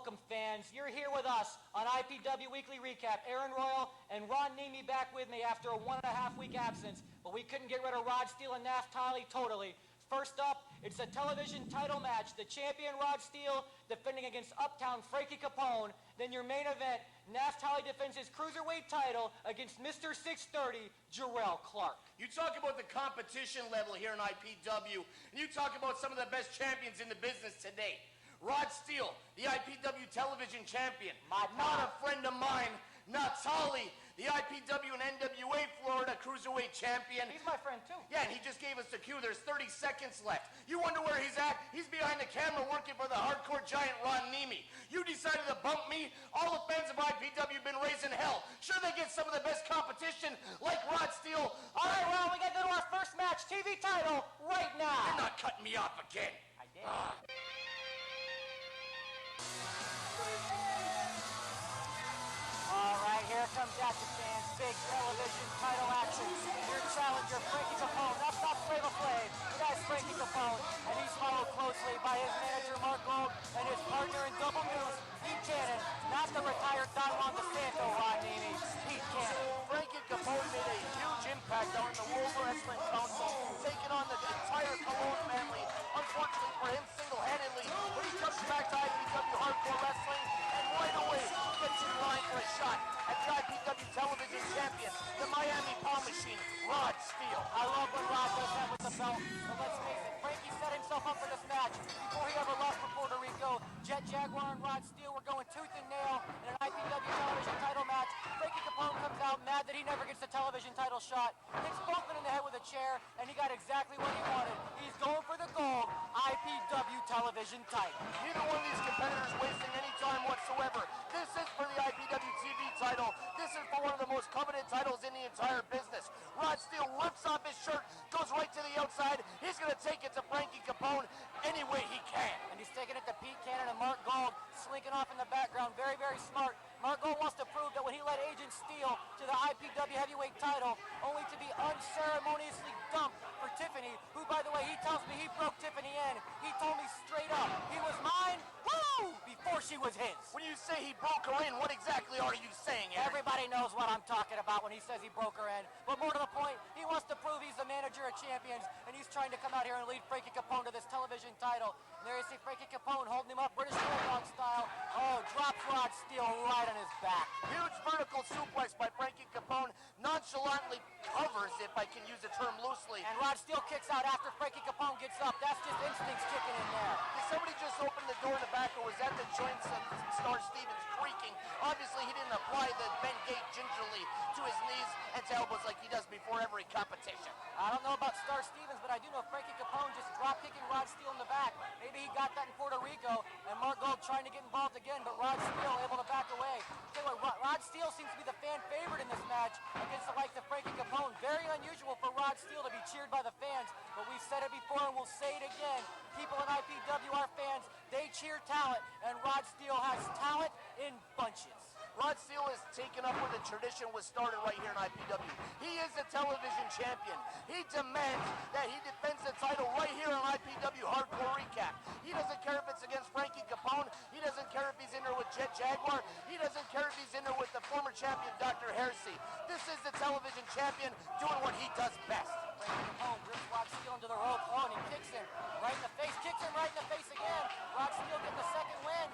welcome, fans. You're here with us on IPW Weekly Recap. Aaron Royal and Ron Nemi back with me after a 1.5-week absence, but we couldn't get rid of Rod Steele and Naphtali totally. First up, it's a television title match. The champion, Rod Steele, defending against Uptown Frankie Capone. Then your main event, Naphtali defends his Cruiserweight title against Mr. 630, Jerrelle Clark. You talk about the competition level here in IPW, and you talk about some of the best champions in the business today. Rod Steele, the IPW television champion. Not a friend of mine. Naphtali, the IPW and NWA Florida Cruiserweight champion. He's my friend too. Yeah, and he just gave us the cue. There's 30 seconds left. You wonder where he's at? He's behind the camera working for the hardcore giant Ron Nemi. You decided to bump me? All the fans of IPW have been raising hell. Sure, they get some of the best competition, like Rod Steele. All right, well, we got to go to our first match, TV title, right now. You're not cutting me off again. I did. All right, here comes action, fans. Big television title action. Your challenger, Frankie Capone. That's not Flavor Flav. That's Frankie Capone. And he's followed closely by his manager, Mark Gold, and his partner in double news, Pete Cannon. Not the retired Don Juan DeSanto, Ron Nemi. Pete Cannon. Frankie Capone made a huge impact on the World Wrestling Council, taking on the entire Capone family. Unfortunately for him, single-handedly, but he comes back to IPW Hardcore Wrestling and right away gets in line for a shot at the IPW television champion, the Miami Power Machine, Rod Steele. I love when Rod does that with the belt, but let's face it, Frankie set himself up for this match before he ever left for Puerto Rico. Jaguar and Rod Steele were going tooth and nail in an IPW television title match. Frankie Capone comes out mad that he never gets the television title shot, hits Boatman in the head with a chair, and he got exactly what he wanted. He's going for the gold IPW television title. Neither one of these competitors wasting any time whatsoever. This is for the IPW TV title. This is for one of the most coveted titles in the entire business. Rod Steele rips off his shirt, goes right to the outside. He's going to take it to Frankie Capone any way he can. And he's taking it to Pete Cannon and Mark Gold, slinking off in the background. Very, very smart. Mark Gold wants to prove that when he led Agent Steele to the IPW heavyweight title, only to be unceremoniously dumped for Tiffany, who, by the way, he tells me he broke Tiffany in. He told me straight up, he was mine, woo, before she was his. When you say he broke her in, what exactly are you saying, Aaron? Everybody knows what I'm talking about when he says he broke her in. But more to the point, he wants to prove he's the manager of champions, and he's trying to come out here and lead Frankie Capone to this television title. And there you see Frankie Capone holding him up British Bulldog style. Oh, drops Rod Steele right on his back. Huge vertical suplex by Frankie Capone, nonchalantly covers, if I can use the term loosely. And Rod Steele kicks out after Frankie Capone gets up. That's just instincts kicking in there. Did somebody just open the door in the back, or was that the joints of Star Stevens creaking? Obviously, he didn't apply the bend gate gingerly to his knees and to elbows like he does before every competition. I don't know about Star Stevens, but I do know Frankie Capone just drop kicking Rod Steele in the back. Maybe he got that in Puerto Rico, and Mark Gold trying to get involved again, but Rod Steele able to back away. Tell you what, Rod Steele seems to be the fan favorite in this match against the likes of Frankie Capone. Very unusual for Rod Steele to be cheered by the fans, but we've said it before and we'll say it again. People in IPW are fans. They cheer talent, and Rod Steele has talent in bunches. Rod Steele has taken up where the tradition was started right here in IPW. He is the television champion. He demands that he defends the title right here on IPW Hardcore Recap. He doesn't care if it's against Frankie Capone. He doesn't care if he's in there with Jaguar. He doesn't care if he's in there with the former champion, Dr. Hersey. This is the television champion doing what he does best. Frankie Capone grips Rod Steele into the rope. Oh, and he kicks him right in the face. Kicks him right in the face again. Rod Steele getting the second win.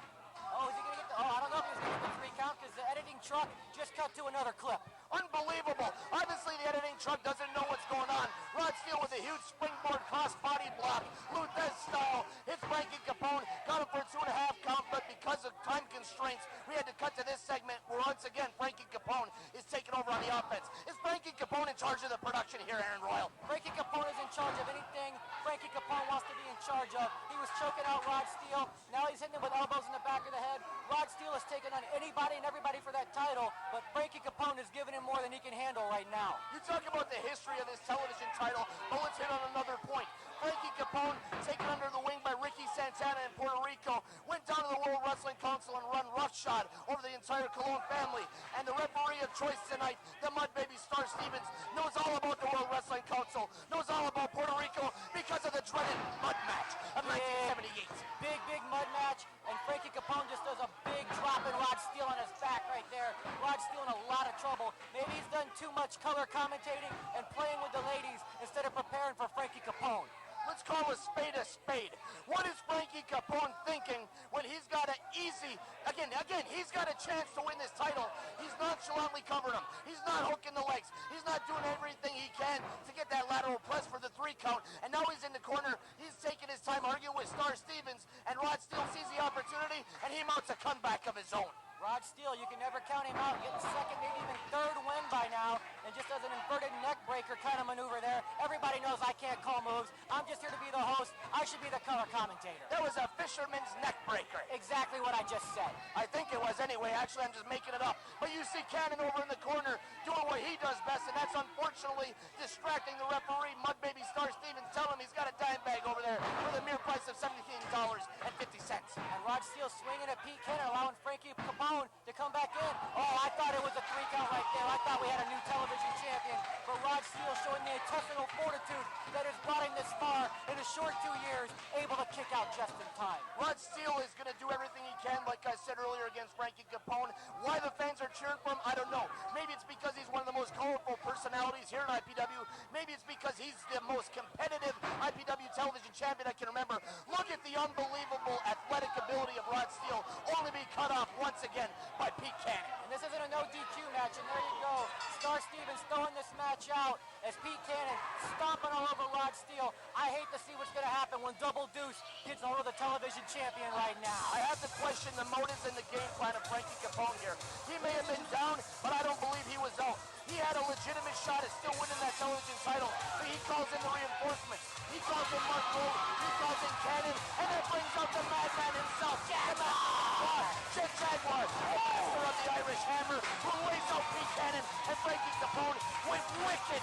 Oh, is he going to get the... Oh, I don't know if he was going to get the 3 count because the editing truck just cut to another clip. Unbelievable. Obviously, the editing truck doesn't know what's going on. Rod Steele with a huge springboard cross-body block. Luthez style. Hits Frankie Capone. Got him for a 2.5 count, but because of time constraints, we had to cut to this segment where, once again, Frankie Capone is taking over on the offense. Is Frankie Capone in charge of the production here, Aaron Royal? Frankie Capone is in charge of anything Frankie Capone wants to be in charge of. He was choking out Rod Steele. Now he's hitting him with elbows in the back of the head. Rod Steele has taken on anybody and everybody for that title, but Frankie Capone is giving him more than he can handle right now. You talk about the history of this television title, but let's hit on another point. Frankie Capone, taken under the wing by Ricky Santana in Puerto Rico, went down to the World Wrestling Council and run roughshod over the entire Colon family. And the referee of choice tonight, the Mud Baby Star Stevens, knows all about the World Wrestling Council, knows all about Puerto Rico because of the dreaded Mud match of 1978. Big mud match, and Frankie Capone just does a big drop in Rod Steele on his back right there. Rod Steele in a lot of trouble. Maybe he's done too much color commentating and playing with the ladies instead of preparing for Frankie Capone. Let's call a spade a spade. What is Frankie Capone thinking when he's got an easy, again, he's got a chance to win this title. He's nonchalantly covering him. He's not hooking the legs. He's not doing everything he can to get that lateral press for the 3 count. And now he's in the corner. He's taking his time arguing with Star Stevens. And Rod Steele sees the opportunity, and he mounts a comeback of his own. Rod Steele, you can never count him out. Getting second, maybe even third win by now, and just does an inverted neck breaker kind of maneuver there. Everybody knows I can't call moves. I'm just here to be the host. I should be the color commentator. That was a fisherman's neck breaker. Exactly what I just said. I think it was anyway. Actually, I'm just making it up. But you see Cannon over in the corner doing what he does best, and that's unfortunately distracting the referee. Mud Baby Star Stevens tell him he's got a dime bag over there for the mere price of $17.50. And Rod Steele swinging at Pete Cannon, allowing Frankie Capone to come back in. Oh, I thought it was a 3 count right there. I thought we had a new television champion. But Rod Steele showing the intestinal fortitude that has brought him this far in a short 2 years, able to kick out just in time. Rod Steele is going to do everything he can, like I said earlier, against Frankie Capone. Why the fans are cheering for him, I don't know. Maybe it's because he's one of the most colorful personalities here in IPW. Maybe it's because he's the most competitive IPW television champion I can remember. Look at the unbelievable athletic ability of Rod Steele, only be cut off once again by Pete Cannon. And this isn't a no DQ match, and there you go. Star Stevens throwing this match out as Pete Cannon stomping all over Rod Steele. I hate to see what's going to happen when Double Deuce gets hold of the television champion right now. I have to question the motives and the game plan of Frankie Capone here. He may have been down, but I don't believe he was out. He had a legitimate shot at still winning that television title, but he calls in the reinforcements. He calls in Mark Gold, he calls in Cannon, and that brings out the madman himself, Jaguar, Jaguar, master of the Irish Hammer, who lays out Pete Cannon and Frankie Capone with wicked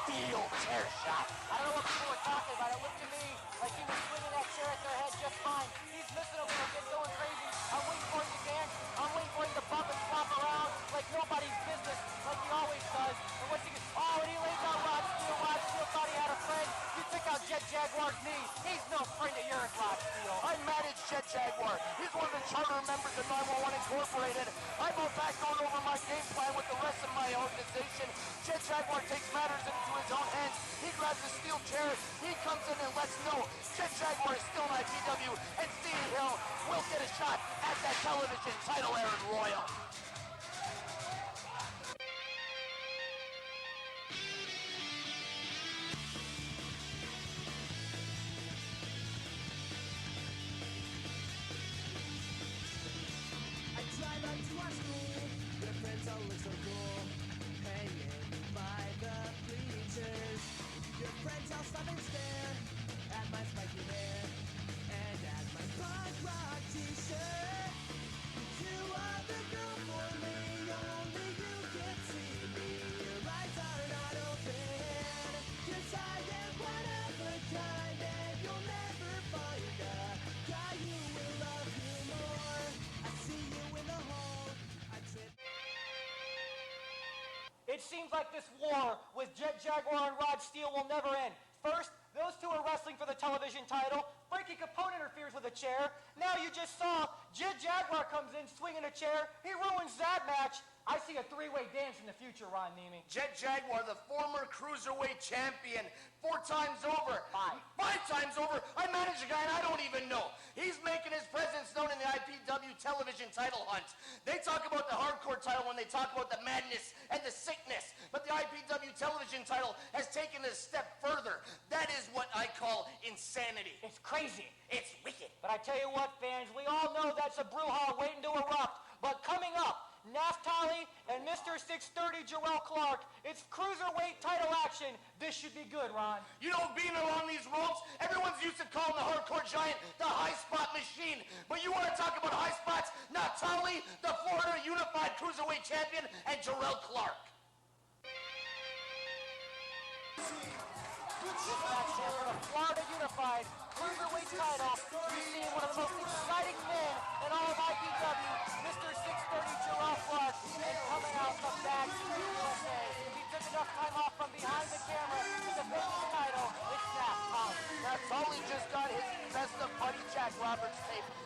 steel chair shot. I don't know what people were talking about. It looked to me like he was swinging that chair at their head just fine. He's missing a little bit, going crazy. I'm waiting for him to dance. I'm waiting for him to bump and flop around like nobody's business, like he always does. And what's he get? Oh, and he lays out Rod Steele. Rod Steele thought he had a friend. You took out Jaguar's knee. He's no friend of yours, Rod Steele. I manage Jaguar. He's one of the charter members of 911 Incorporated. I'm out back going over my game plan with the rest of my organization. Jaguar takes matters into his own hands. He grabs the steel chair. He comes in and lets know Jaguar is still in IPW, and Steve Hill will get a shot at that television title, Aaron Royal. I drive up to our school, your friends all look so cool, hanging by the bleachers. Your friends all stop and stare at my spiky hair and at my punk rock t-shirt. You are the girl for me, only you can see me. Your eyes are not open, 'cause I am one of a kind, and you'll never find a guy who will love you more. I see you in the hall, I trip. It seems like this war with Jaguar and Rod Steele will never end. First, those two are wrestling for the television title. Frankie Capone interferes with a chair. Now you just saw Jaguar comes in swinging a chair. He ruins that match. I see a 3-way dance in the future, Ron Nemi. Jaguar, the former Cruiserweight champion, 4 times over. 5 times over. I manage a guy and I don't even know. He's making his presence known in the IPW television title hunt. They talk about the hardcore title when they talk about the madness and the sickness. But the IPW television title has taken it a step further. That is what I call insanity. It's crazy. It's wicked. But I tell you what, fans, we all know that's a brouhaha waiting to erupt. But coming up, Naphtali and Mr. 630 Jerrelle Clark. It's Cruiserweight title action. This should be good, Ron. You know, being along these ropes, everyone's used to calling the hardcore giant the high spot machine. But you want to talk about high spots? Naphtali, the Florida Unified Cruiserweight champion, and Jerrelle Clark. This match here for the Florida Unified Cruiserweight title. You're seeing one of the most exciting men in all of IPW, Mr. 630 Jerrelle Clark, and coming out the back USA. He took enough time off from behind the camera to defend his title. It's Naphtali. Naphtali just got his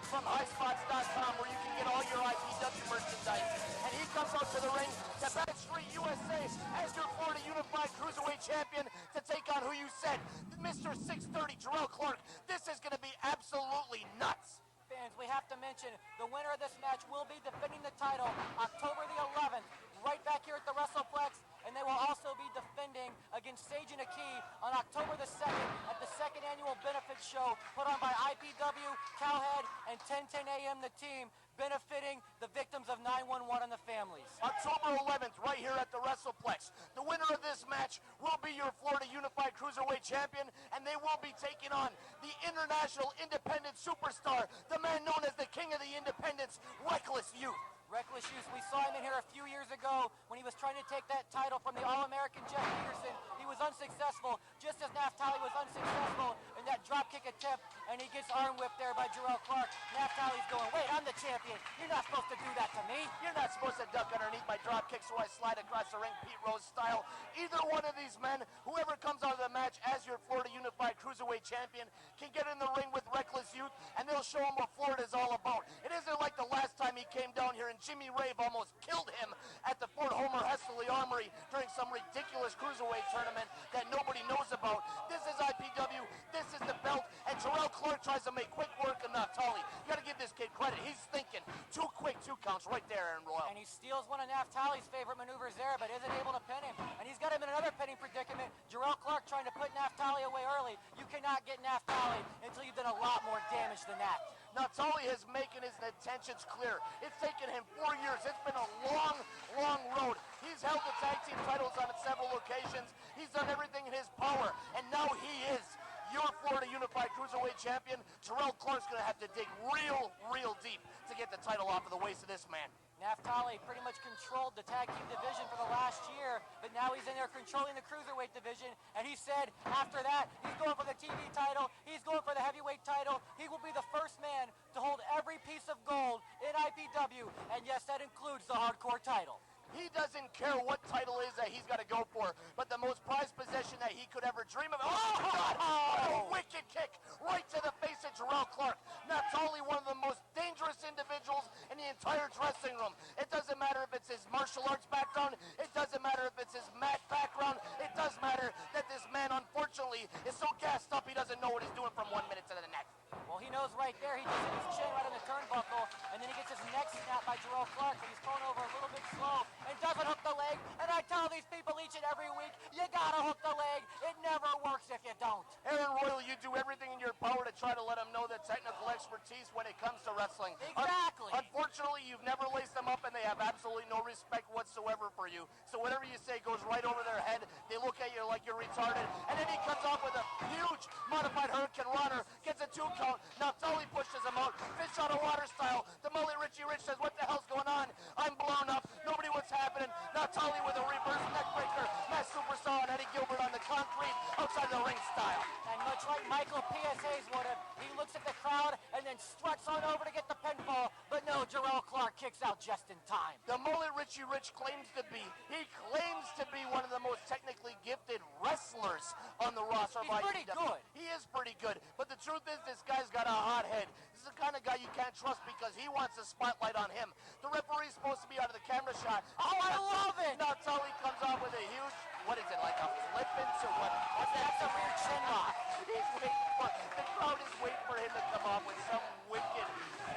from highspots.com, where you can get all your IPW merchandise. And he comes out to the ring to Backstreet USA as your Florida Unified Cruiserweight Champion to take on who you said, Mr. 630, Jerrelle Clark. This is going to be absolutely nuts. Fans, we have to mention the winner of this match will be defending the title October the 11th, right back here at the WrestlePlex, and they will also be defending against Sage and Aki on October the 2nd at the second annual benefit show put on by IPW, Cowhead, and 1010 AM The Team, benefiting the victims of 911 and the families. October 11th, right here at the WrestlePlex. The winner of this match will be your Florida Unified Cruiserweight Champion, and they will be taking on the international independent superstar, the man known as the King of the Independents, Reckless Youth. Reckless Youth, we saw him in here a few years ago when he was trying to take that title from the All-American Jeff Peterson. He was unsuccessful, just as Naphtali was unsuccessful in that dropkick attempt, and he gets arm whipped there by Jerrelle Clark. Naphtali's going, wait, I'm the champion. You're not supposed to do that to me. You're not supposed to duck underneath my dropkick, so I slide across the ring Pete Rose style. Either one of these men, whoever comes out of the match as your Florida Unified Cruiserweight Champion, can get in the ring with Reckless Youth, and they'll show him what Florida's all about. It isn't like the last time he came down here and Jimmy Rave almost killed him at the Fort Homer Hesley Armory during some ridiculous cruiserweight tournament that nobody knows about. This is IPW, this is the belt, and Jerrelle Clark tries to make quick work of Naphtali. You gotta give this kid credit. He's thinking too quick, 2 counts right there, Aaron Royal. And he steals one of Naphtali's favorite maneuvers there, but isn't able to pin him. And he's got him in another pinning predicament. Jerrelle Clark trying to put Naphtali away early. You cannot get Naphtali until you've done a lot more damage than that. Naphtali is making his intentions clear. It's taken him 4 years. It's been a long, long road. He's held the tag team titles on several occasions. He's done everything in his power, and now he is your Florida Unified Cruiserweight Champion. Jerrelle Clark's going to have to dig real deep to get the title off of the waist of this man. Naphtali pretty much controlled the tag team division for the last year, but now he's in there controlling the cruiserweight division, and he said after that, he's going for the TV title, he's going for the heavyweight title. He will be the first man to hold every piece of gold in IPW, and yes, that includes the hardcore title. He doesn't care what title is that he's got to go for, but the most prized possession that he could ever dream of. Oh, God! What a wicked kick right to the face of Jerrelle Clark. Naphtali, one of the most dangerous individuals in the entire dressing room. It doesn't matter if it's his martial arts background. It doesn't matter if it's his mat background. It does matter that this man, unfortunately, is so gassed up he doesn't know what he's doing from 1 minute to the next. Well, he knows right there. He just hit his chin right on the turnbuckle, and then he gets his neck snapped by Jerrelle Clark, but he's going over a little bit slow and doesn't hook the leg. And I tell these people each and every week, you gotta hook the leg. It never works if you don't. Aaron Royal, you do everything in your power to try to let him know the technical expertise when it comes to wrestling. Exactly. Unfortunately, you've never laced them up, and they have absolutely no respect whatsoever for you. So whatever you say goes right over their head. They look at you like you're retarded, and then he comes off with a huge modified Hurricane Runner, gets a 2 count. Naphtali pushes him out, fish out of water style. The Mully Richie Rich says, what the hell's going on? I'm blown up. Nobody what's happening. Naphtali with a reverse neckbreaker. Matt Superstar and Eddie Gilbert on the concrete outside the ring style. And much like Michael P.S. Hayes would have, he looks at the crowd and then struts on over to get the pinfall. But no, Jerrelle Clark kicks out just in time. The Mully Richie Rich claims to be one of the most technically gifted wrestlers on the roster. He's pretty good. He is pretty good. But the truth is, this guy's got a hot head. This is the kind of guy you can't trust because he wants a spotlight on him. The referee's supposed to be out of the camera shot. Oh, I love it! Naphtali comes off with a huge, what is it, like a flip into what? That's a weird chin lock. He's waiting for, the crowd is waiting for him to come off with some wicked,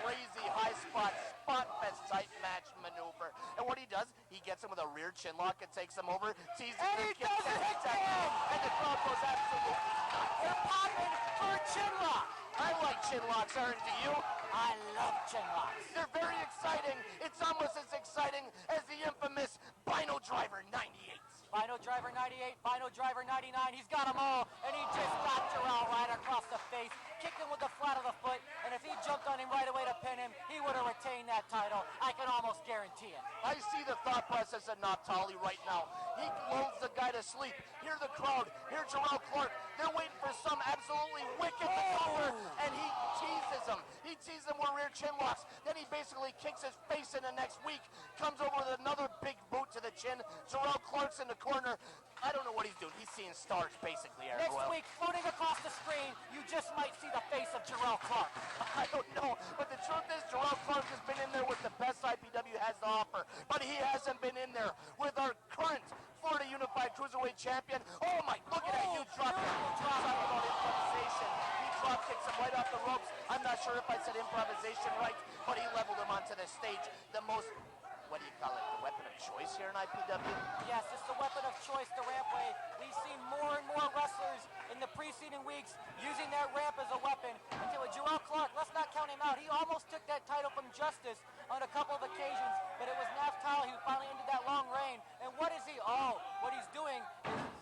crazy high spot fest type match maneuver. And what he does, he gets him with a rear chin lock and takes him over, teases And him, he does it again! and the crowd goes absolutely nuts. They're popping for a chin lock. I like chin locks, Aaron, do you? I love chin locks. They're very exciting. It's almost as exciting as the infamous Bino Driver 98. Bino Driver 98, Bino Driver 99, he's got them all, and he just got Jerrelle right across the face, kicked him with the flat of the foot, and if he jumped on him right away to pin him, he would have retained that title. I can almost guarantee it. I see the thought process of Naphtali right now. He lulls the guy to sleep. Hear the crowd. Hear Jerrelle Clark. They're waiting for some absolutely wicked maneuver, and he teases him. He teases him with rear chin locks. Then he basically kicks his face in the next week, comes over with another big boot to the chin. Jerrelle Clark's in the corner. I don't know what he's doing. He's seeing stars, basically, Aaron Next Royal. week, floating across the screen, you just might see the face of Jerrelle Clark. I don't know, but the truth is Jerrelle Clark has been in there with the best IPW has to offer, but he hasn't been in there with our current Florida Unified Cruiserweight champion. Oh my, look at that huge drop kick. Talk about improvisation. He drop kicks him right off the ropes. I'm not sure if I said improvisation right, but he leveled him onto the stage. The most, what do you call it, the weapon of choice here in IPW? Yes, it's the weapon of choice, the rampway. We've seen more and more wrestlers in the preceding weeks using that ramp as a weapon. And with Jerrelle Clark, let's not count him out. He almost took that title from Justice on a couple of occasions, but it was Naphtali who finally ended that long reign. And what is he? Oh, what he's doing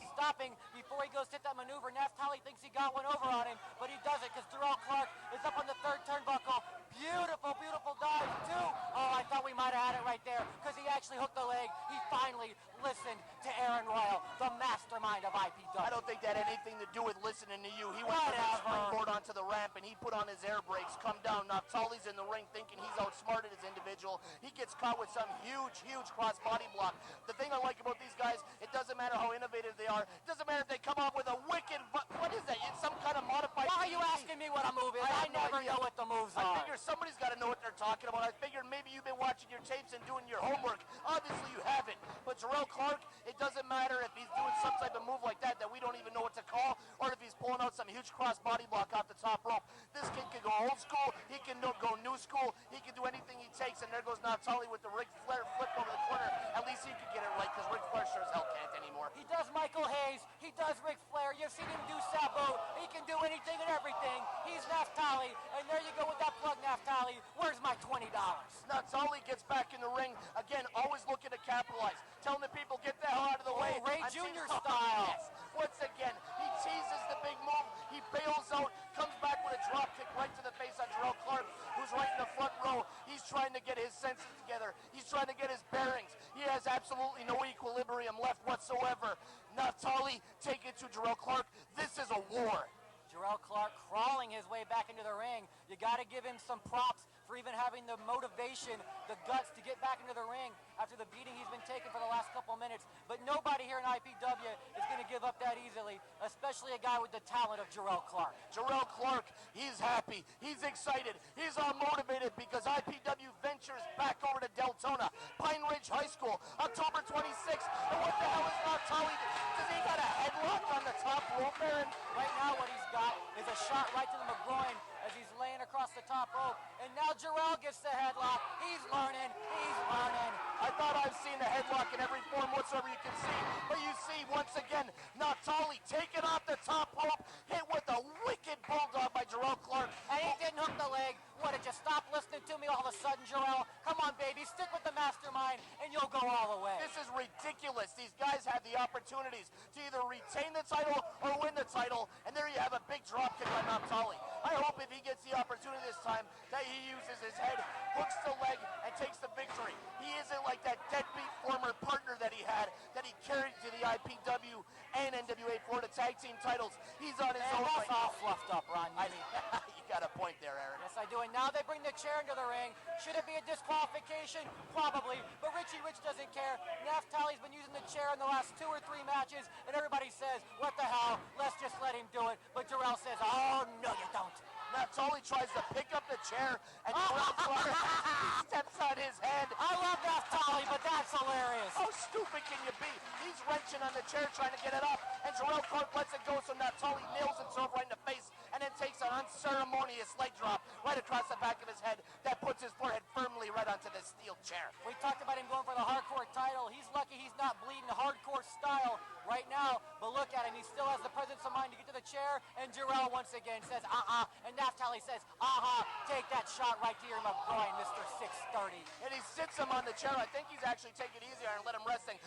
is stopping before he goes to hit that maneuver. Naphtali thinks he got one over on him, but he doesn't because Jerrelle Clark is up on the third turnbuckle. Beautiful, beautiful dive, too. Oh, I thought we might have had it right there because he actually hooked the leg. He finally listened to Aaron Royal, the mastermind of IPW. I don't think that had anything to do with listening to you. He went to the springboard onto the ramp and he put on his air brakes, come down. Naphtali's in the ring thinking he's outsmarted his individual. He gets caught with some huge, huge cross body block. The thing I like about these guys, it doesn't matter how innovative they are. It doesn't matter if they come up with a wicked, what is that? It's some kind of modified. Why are you asking me what a move is? I never know what the moves I are. figure somebody's got to know what they're talking about. I figured maybe you've been watching your tapes and doing your homework. Obviously you haven't. But Jerrelle Clark, it doesn't matter if he's doing some type of move like that we don't even know what to call, or if he's pulling out some huge cross body block off the top rope. This kid can go old school, he can go new school, he can do anything he takes, and there goes Naphtali with the Ric Flair flip over the corner. At least he could get it right, because Ric Flair sure as hell can't anymore. He does Michael Hayes, he does Ric Flair, you've seen him do Sabu, he can do anything and everything. He's Naphtali, and there you go with that plug, Naphtali. Where's my $20? Naphtali gets back in the ring, again, always looking to capitalize, telling the people, get the hell out of the way. Ray Jr. style. Yes. Once again, he teases the big move, he bails out, comes back with a drop kick right to the face on Jerrelle Clark, who's right in the front row. He's trying to get his senses together. He's trying to get his bearings. He has absolutely no equilibrium left whatsoever. Naphtali taking to Jerrelle Clark. This is a war. Jerrelle Clark crawling his way back into the ring. You got to give him some props for even having the motivation, the guts to get back into the ring after the beating he's been taking for the last couple minutes. But nobody here in IPW is going to give up that easily, especially a guy with the talent of Jerrelle Clark. Jerrelle Clark, he's happy, he's excited, he's all motivated because IPW ventures back over to Deltona, Pine Ridge High School, October 26th. And what the hell is Naphtali? Does he got a headlock on the top rope, Aaron? Right now what he's got is a shot right to the McGroin as he's laying across the top rope. And now Jerrelle gets the headlock. He's learning. He's learning. I thought I've seen the headlock in every form whatsoever you can see. But you see, once again, Naphtali taken off the top rope, hit with a wicked bulldog by Jerrelle Clark. And he didn't hook the leg. What, did you stop listening to me all of a sudden, Jerrelle? Come on, baby. Stick with the mastermind, and you'll go all the way. This is ridiculous. These guys have the opportunities to either retain the title or win the title, and there you have a big drop kick by Naphtali. I hope if he gets the opportunity this time that he uses his head, hooks the leg, and takes the victory. He isn't like that deadbeat former partner that he had, that he carried to the IPW and NWA Florida Tag Team titles. He's on his own right that's all now. fluffed up, Ron. I mean, you got a point there, Aaron. Yes, I do. And now they bring the chair into the ring. Should it be a disqualification? Probably. But Richie Rich doesn't care. Naphtali's been using the chair in the last 2 or 3 matches, and everybody says, what the hell? Let's just let him do it. But Jerrelle says, oh, no, you don't. Naphtali tries to pick up the chair, and Jerrelle Clark steps on his head. I love Naphtali, but that's hilarious. How stupid can you be? He's wrenching on the chair trying to get it up, and Jerrelle Clark lets it go, so Naphtali nails himself right in the face, and then takes an unceremonious leg drop right across the back of his head that puts his forehead firmly right onto the steel chair. We talked about him going for the hardcore title. He's lucky he's not bleeding hardcore style right now, but look at him. He still has the presence of mind to get to the chair, and Jerrelle once again says, and Naphtali says, take that shot right to your McGroin, Mr. 630. And he sits him on the chair. I think he's actually taking it easier and let him resting.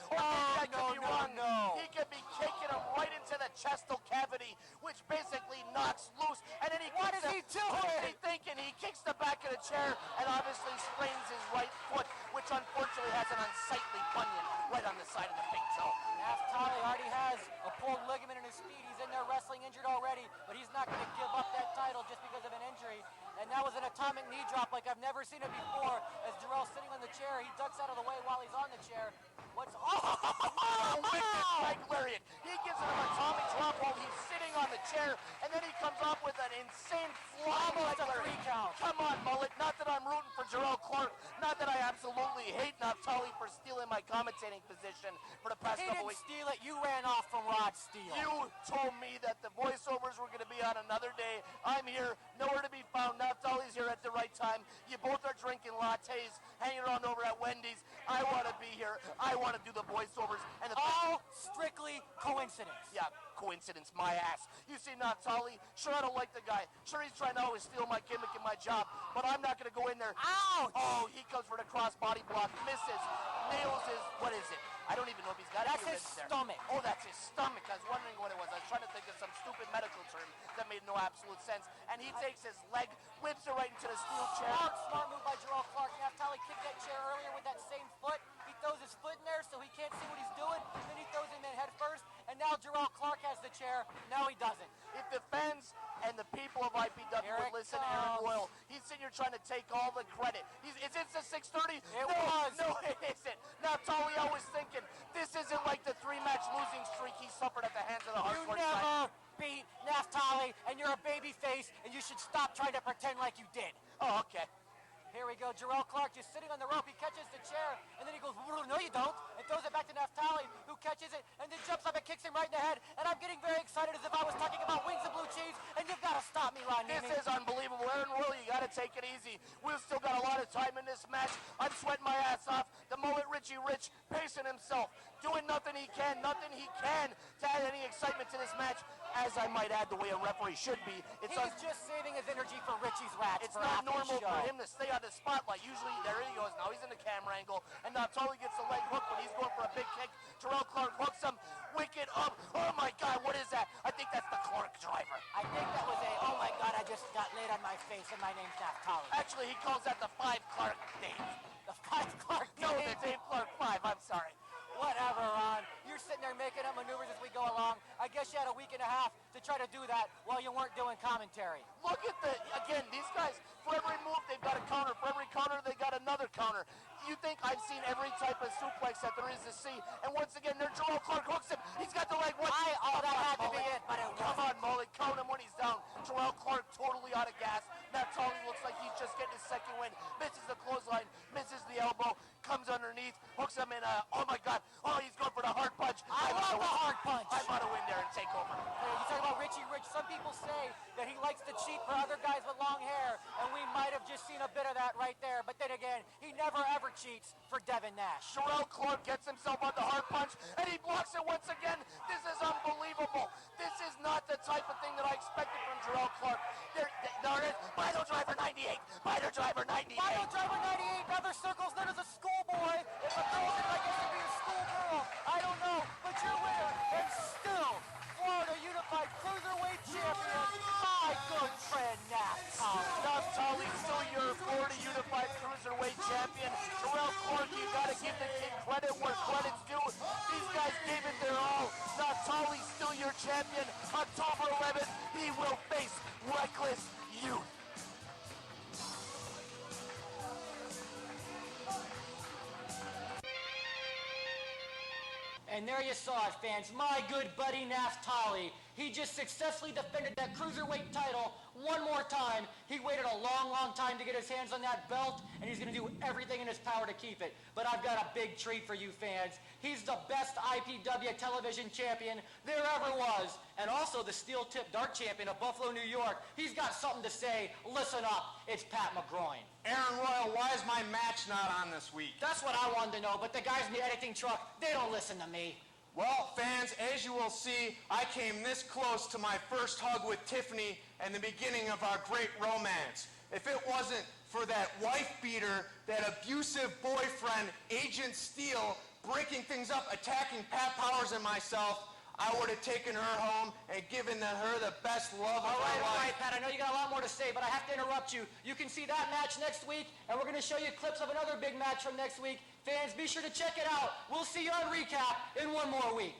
No. He could be kicking him right into the chestal cavity, which basically knocks loose. And then What is he doing? What is he thinking? He kicks the back of the chair and obviously sprains his right foot, which unfortunately has an unsightly bunion right on the side of the big toe. Naphtali already has a pulled ligament in his feet. He's in there wrestling injured already, but he's not going to give up that title just because of an injury. And that was an atomic knee drop like I've never seen it before, as Jerrelle sitting on the chair. He ducks out of the way while he's on the chair. What's Wicked leg lariat. He gives him a Tommy drop while he's sitting on the chair, and then he comes off with an insane flying leg Almost a lariat. 3 count. Come on, Mullet. Not that I'm rooting for Jerrelle Clark. Not that I absolutely hate Naphtali for stealing my commentating position for the past He couple didn't weeks. steal it. You ran off from Rod Steele. You told me that the voiceovers were going to be on another day. I'm here, nowhere to be found. Naphtali's here at the right time. You both are drinking lattes, hanging around over at Wendy's. I want to be here. I want to do the voiceovers. And the All strictly coincidence. yeah, coincidence, my ass. You see Naphtali, sure I don't like the guy. Sure he's trying to always steal my gimmick and my job, but I'm not going to go in there. Ouch! Oh, he comes for the cross body block, misses, nails his, what is it? I don't even know if he's got That's any his ribs there. stomach. Oh, that's his stomach. I was wondering what it was. I was trying to think of some stupid medical term that made no absolute sense. And he takes his leg, whips it right into the steel chair. Smart move by Jerrelle Clark. Naphtali kicked that chair earlier with that same foot. He throws his foot in there so he can't see what he's doing. Then he throws him in head first. And now Jerrelle Clark has the chair. Now he doesn't. If the fans and the people of IPW Here would it listen to Aaron comes. Royal, he's sitting here trying to take all the credit. Is it the 6:30? It no, was. No, it isn't. Naphtali, I was thinking, this isn't like the 3-match losing streak he suffered at the hands of the You hardcore never beat Naphtali, and you're a baby face, and you should stop trying to pretend like you did. Oh, okay. Here we go. Jerrelle Clark just sitting on the rope. He catches the chair, and then he goes, no, you don't, and throws it back to Naphtali, who catches it, and then jumps up and kicks him right in the head. And I'm getting very excited as if I was talking about wings and blue cheese, and you've got to stop me, Ron This Nimi. is unbelievable. Aaron Royal, you got to take it easy. We've still got a lot of time in this match. I'm sweating my ass off. The Mullet Richie Rich pacing himself, doing nothing he can to add any excitement to this match. As I might add, the way a referee should be. He's just saving his energy for Richie's rats. It's for not after the normal show. for him to stay on the spotlight. Usually, there he goes. Now he's in the camera angle, and Naphtali gets the leg hook when he's going for a big kick. Jerrelle Clark hooks him, wicked up. Oh my God, what is that? I think that's the Clark driver. I think that was a, oh my God, I just got laid on my face, and my name's Naphtali. Actually, he calls that the 5 Clark Dave. The 5 Clark No, Dave. the Dave Clark 5. I'm sorry. Whatever, Ron. You're sitting there making up maneuvers as we go along. I guess you had a week and a half to try to do that while you weren't doing commentary. Look at again, these guys, for every move, they've got a counter. For every counter, they got another counter. You think I've seen every type of suplex that there is to see. And once again, there Jerrelle Clark hooks him. He's got the leg. What? That had to be it, but it Come wasn't. on, Mullet. Count him when he's down. Jerrelle Clark totally out of gas. Naphtali looks like he's just getting his second win. Misses the clothesline, misses the elbow, comes underneath, hooks him in oh my God. Oh, he's going for the hard punch. I love the hard punch. I'm going to win there and take over. Hey, you talk about Richie Rich. Some people say that he likes to cheat for other guys with long hair, and we might have just seen a bit of that right there. But then again, he never ever cheats for Devin Nash. Jerrelle Clark gets himself on the hard punch, and he blocks it once again. This is unbelievable. This is not the type of thing that I expected from Jerrelle Clark. There it is. Bino Driver 98. Bino Driver 98. Final driver 98, another circles, then as a schoolboy. If a girl's in, I guess it'd be a schoolgirl. I don't know, but you're winner. And still, Florida Unified Cruiserweight Champion, my good friend Naphtali. Naphtali, still your Florida Unified Cruiserweight Champion. Jerrelle Clark, you gotta give the kid credit where credit's due. These guys gave it their all. Naphtali, still your champion. October 11th, he will face Reckless Youth. And there you saw it, fans. My good buddy Naphtali. He just successfully defended that Cruiserweight title one more time. He waited a long, long time to get his hands on that belt, and he's going to do everything in his power to keep it. But I've got a big treat for you fans. He's the best IPW television champion there ever was, and also the steel-tip dart champion of Buffalo, New York. He's got something to say. Listen up. It's Pat McGroin. Aaron Royal, why is my match not on this week? That's what I wanted to know, but the guys in the editing truck, they don't listen to me. Well, fans, as you will see, I came this close to my first hug with Tiffany and the beginning of our great romance. If it wasn't for that wife beater, that abusive boyfriend, Agent Steele, breaking things up, attacking Pat Powers and myself, I would have taken her home and given her the best love of her life. All right, Pat, I know you got a lot more to say, but I have to interrupt you. You can see that match next week, and we're going to show you clips of another big match from next week. Fans, be sure to check it out. We'll see you on Recap in one more week.